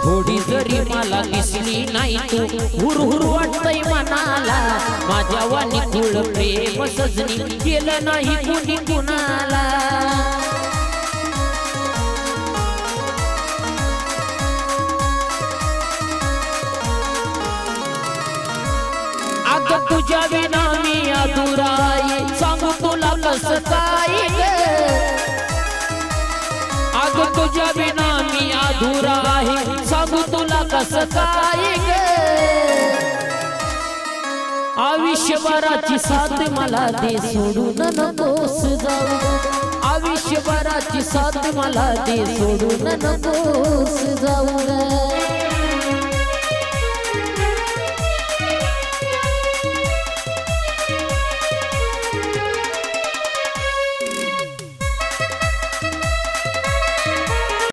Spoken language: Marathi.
थोडी जरी मला दिसली नाही तू हुरहुर वाटतय मनाला माझ्या वाणी कुळ प्रेम सजनी केलं नाही कुणी कुणाला अग तुझ्या विना मी अधुरा आहे सांगू तुला कसं काय ग अग तुझ्या विना मी अधुरा आहे सांगू तुला कसं काय ग आयुष्यभराची साथ मला दे सोडून नकोस जाऊ आयुष्यभराची साथ मला दे सोडून नकोस जाऊ